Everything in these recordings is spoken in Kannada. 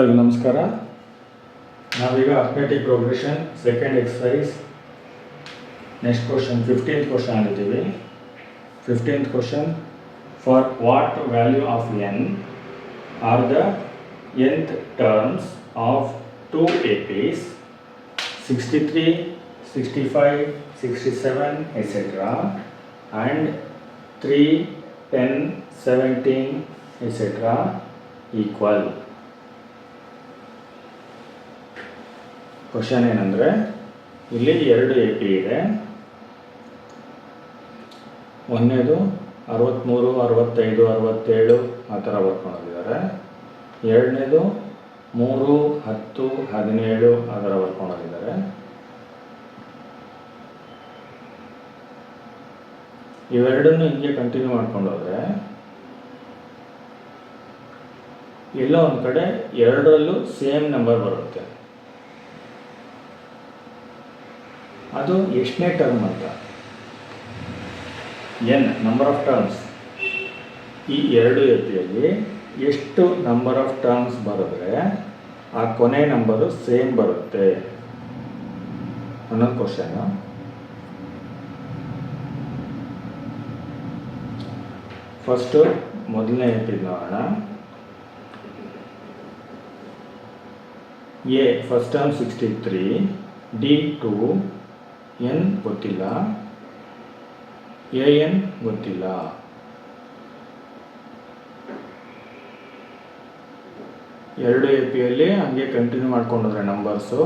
ಎಲ್ಲರಿಗೂ ನಮಸ್ಕಾರ. ನಾವೀಗ arithmetic progression second exercise next question 15th question ಆಗಿದ್ದೀವಿ. 15th question, for what value of n are the nth terms of 2 APs 63, 65, 67 etc. and 3, 10, 17 etc. Equal. Question ಏನಂದರೆ, ಇಲ್ಲಿ 2 AP ಇದೆ. ಒಂದನೇದು 63, 65, 67 ಆ ಥರ ಬರ್ಕೊಂಡೋಗಿದ್ದಾರೆ. ಎರಡನೇದು 3, 10, 17 ಆ ಥರ ಬರ್ಕೊಂಡೋಗಿದ್ದಾರೆ. ಇವೆರಡನ್ನು ಹಿಂಗೆ ಕಂಟಿನ್ಯೂ ಮಾಡ್ಕೊಂಡೋದ್ರೆ ಎಲ್ಲೋ ಒಂದು ಕಡೆ ಎರಡರಲ್ಲೂ ಸೇಮ್ ನಂಬರ್ ಬರುತ್ತೆ. ಅದು ಎಷ್ಟನೇ ಟರ್ಮ್ ಅಂತ, n ನಂಬರ್ ಆಫ್ ಟರ್ಮ್ಸ್. ಈ 2 APಯಲ್ಲಿ ಎಷ್ಟು ನಂಬರ್ ಆಫ್ ಟರ್ಮ್ಸ್ ಬರೆದ್ರೆ ಆ ಕೊನೆ ನಂಬರು ಸೇಮ್ ಬರುತ್ತೆ ಅನ್ನೋದು ಕ್ವಶನು. ಫಸ್ಟು ಮೊದಲನೇ AP ನೋಡೋಣ. A first term 63, D 2, n ಗೊತ್ತಿಲ್ಲ, an ಗೊತ್ತಿಲ್ಲ. ಎರಡು APಯಲ್ಲಿ ಹಂಗೆ ಕಂಟಿನ್ಯೂ ಮಾಡ್ಕೊಂಡ್ರೆ ನಂಬರ್ಸು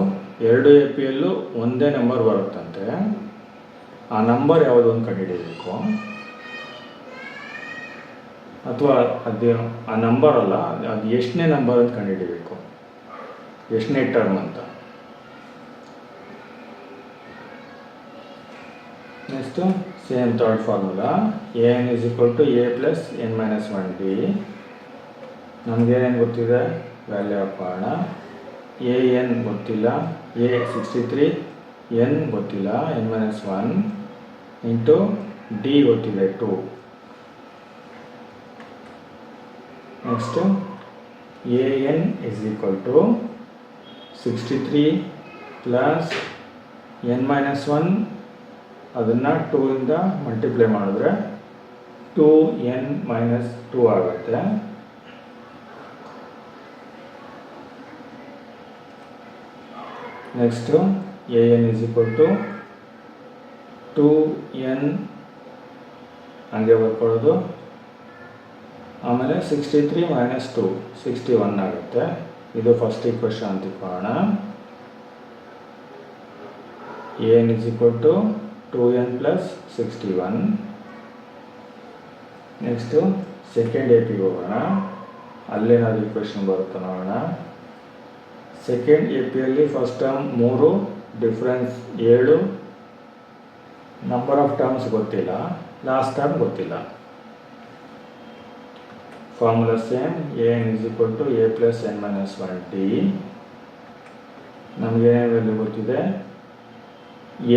2 APಯಲ್ಲೂ ಒಂದೇ ನಂಬರ್ ಬರುತ್ತಂತೆ. ಆ ನಂಬರ್ ಯಾವುದು ಅಂತ ಕಂಡುಹಿಡಿಯಬೇಕು. ಅಥವಾ ಅದು ಆ ನಂಬರ್ ಅಲ್ಲ, ಅದು ಎಷ್ಟನೇ ನಂಬರ್ ಅಂತ ಕಂಡುಹಿಡಿಯಬೇಕು, ಎಷ್ಟನೇ ಟರ್ಮ್ ಅಂತ. Next same third formula, an = a + n - 1d. ನಮಗೇನೇನು ಗೊತ್ತಿದೆ, ವ್ಯಾಲ್ಯೂ ಹಾಕೋಣ. an ಗೊತ್ತಿಲ್ಲ, a 63, n ಗೊತ್ತಿಲ್ಲ, n - 1 ಇಂಟು d ಗೊತ್ತಿದೆ 2. ನೆಕ್ಸ್ಟು an = 63 ಪ್ಲಸ್ n - 1, ಅದನ್ನು 2 ಇಂದ ಮಲ್ಟಿಪ್ಲೈ ಮಾಡಿದ್ರೆ 2n - 2 ಆಗುತ್ತೆ. ನೆಕ್ಸ್ಟು an = 2n ಹಂಗೆ ಬರ್ಕೊಳ್ಳೋದು. ಆಮೇಲೆ 63 - 2 61 ಆಗುತ್ತೆ. ಇದು ಫಸ್ಟ್ ಈಕ್ವೇಷನ್ ಅಂತ ಇಟ್ಕೊಳ್ಳೋಣ. an = 2n + 61. ನೆಕ್ಸ್ಟು ಸೆಕೆಂಡ್ APಗೆ ಹೋಗೋಣ. ಅಲ್ಲೇನಾದ್ರು ಈಕ್ವೇಷನ್ ಬರುತ್ತೆ ನೋಡೋಣ. ಸೆಕೆಂಡ್ APಯಲ್ಲಿ first term 3, difference 7, number of terms ಗೊತ್ತಿಲ್ಲ, ಲಾಸ್ಟ್ ಟರ್ಮ್ ಗೊತ್ತಿಲ್ಲ. Formula same, an = a + n - 1d. ನಮಗೆ ವ್ಯಾಲ್ಯೂ ಗೊತ್ತಿದೆ,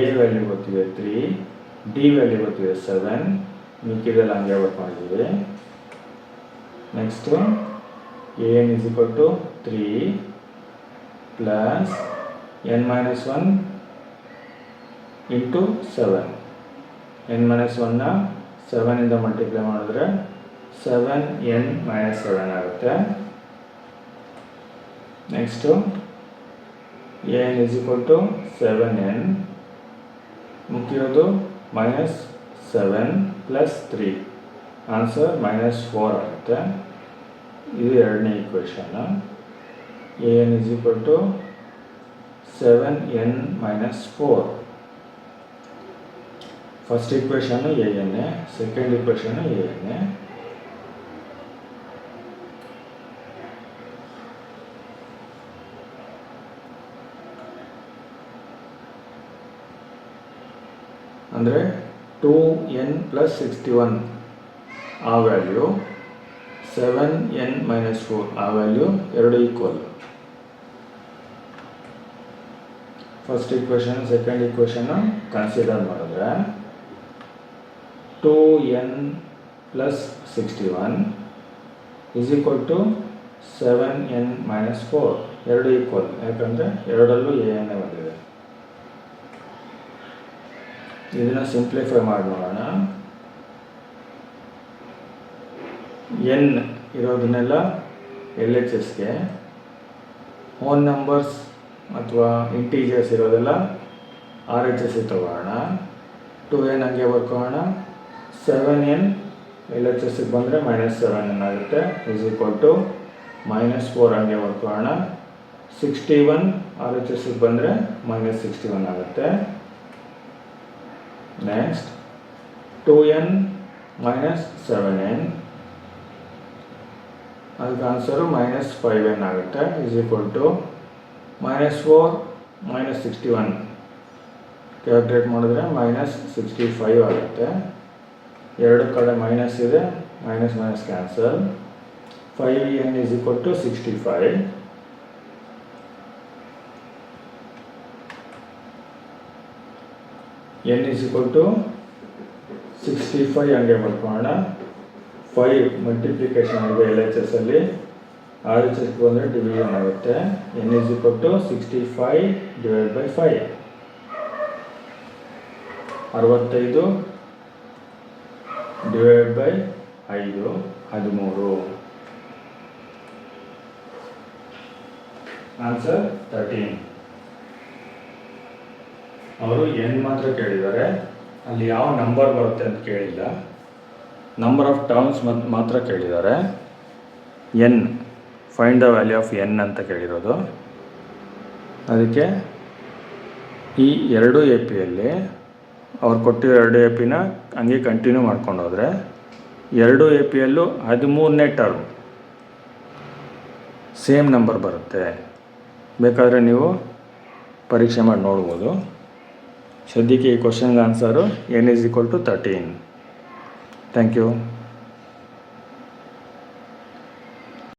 a ವ್ಯಾಲ್ಯೂ ಗೊತ್ತಿದೆ 3, d ವ್ಯಾಲ್ಯೂ ಗೊತ್ತಿದೆ 7, ಮಿಕ್ಕಿದೆಲ್ಲ ಹಂಗೆ ಬರ್ಕೊಂಡಿದ್ದೀವಿ. Next an = 3 plus n - 1 into 7. n - 1ನ 7 ಇಂದ ಮಲ್ಟಿಪ್ಲೈ ಮಾಡಿದ್ರೆ 7n - 7 ಆಗುತ್ತೆ. ನೆಕ್ಸ್ಟು an = 7n, ಮುಕ್ಕಿರೋದು -7 + 3, ಆನ್ಸರ್ -4 ಆಗುತ್ತೆ. ಇದು ಎರಡನೇ ಈಕ್ವೇಷನ್. an = 7n - 4. ಫಸ್ಟ್ ಈಕ್ವೇಷನ್ನು an, ಸೆಕೆಂಡ್ ಈಕ್ವೇಷನ್ನು an. ಅಂದರೆ 2n + 61 ಆ ವ್ಯಾಲ್ಯೂ, 7n - 4 ಆ ವ್ಯಾಲ್ಯೂ ಎರಡು ಈಕ್ವಲ್. ಫಸ್ಟ್ ಈಕ್ವೇಷನ್ ಸೆಕೆಂಡ್ ಈಕ್ವೇಷನ್ನು ಕನ್ಸಿಡರ್ ಮಾಡಿದ್ರೆ 2n + 61 = 7n-4 ಎರಡು ಈಕ್ವಲ್, ಯಾಕಂದರೆ ಎರಡಲ್ಲೂ an ಬಂದಿದೆ. ಇದನ್ನು ಸಿಂಪ್ಲಿಫೈ ಮಾಡಿ ನೋಡೋಣ. n ಇರೋದನ್ನೆಲ್ಲ LHSಗೆ, ಹೋಲ್ ನಂಬರ್ಸ್ ಅಥವಾ ಇಂಟೀಜರ್ಸ್ ಇರೋದೆಲ್ಲ RHS ತಗೋಣ. 2n ಹಂಗೆ ಬರ್ಕೋಣ. 7n LHSಗೆ ಬಂದರೆ -7n ಆಗುತ್ತೆ, -4 ಹಂಗೆ ಬರ್ಕೋಣ. 61 RHSಗೆ ಬಂದರೆ -61 ಆಗುತ್ತೆ. ನೆಕ್ಸ್ಟ್ 2n - 7n, ಅದಕ್ಕೆ ಆನ್ಸರು -5n ಆಗುತ್ತೆ, -4 - 61 ಕ್ಯಾಲ್ಕುಲೇಟ್ ಮಾಡಿದ್ರೆ -65 ಆಗುತ್ತೆ. ಎರಡು ಕಡೆ ಮೈನಸ್ ಇದೆ, ಮೈನಸ್ ಕ್ಯಾನ್ಸಲ್. 5n = 65. n = 65 ಹಂಗೆ ಬರ್ಕೋಣ. 5 ಮಲ್ಟಿಪ್ಲಿಕೇಶನ್ ಆಗಿದೆ LHS ಅಲ್ಲಿ, RHS ಬಂದರೆ ಡಿವಿಷನ್ ಆಗುತ್ತೆ. n = 65 / 5, 65 / 5, 13. ಆನ್ಸರ್ 13. ಅವರು n ಮಾತ್ರ ಕೇಳಿದ್ದಾರೆ, ಅಲ್ಲಿ ಯಾವ ನಂಬರ್ ಬರುತ್ತೆ ಅಂತ ಕೇಳಿಲ್ಲ. ನಂಬರ್ ಆಫ್ ಟರ್ಮ್ಸ್ ಮಾತ್ರ ಕೇಳಿದ್ದಾರೆ. n, find the value of n ಅಂತ ಕೇಳಿರೋದು. ಅದಕ್ಕೆ ಈ ಎರಡು AP-ಯಲ್ಲಿ ಅವ್ರು ಕೊಟ್ಟಿರೋ ಎರಡು AP-ನ ಹಂಗೆ ಕಂಟಿನ್ಯೂ ಮಾಡ್ಕೊಂಡು ಹೋದರೆ ಎರಡು AP-ಯಲ್ಲೂ 13ನೇ ಟರ್ಮ್ ಸೇಮ್ ನಂಬರ್ ಬರುತ್ತೆ. ಬೇಕಾದರೆ ನೀವು ಪರೀಕ್ಷೆ ಮಾಡಿ ನೋಡ್ಬೋದು. ಸದ್ಯಕ್ಕೆ ಈ ಕ್ವಶನ್ಗೆ ಆನ್ಸರು n = 13. Thank you.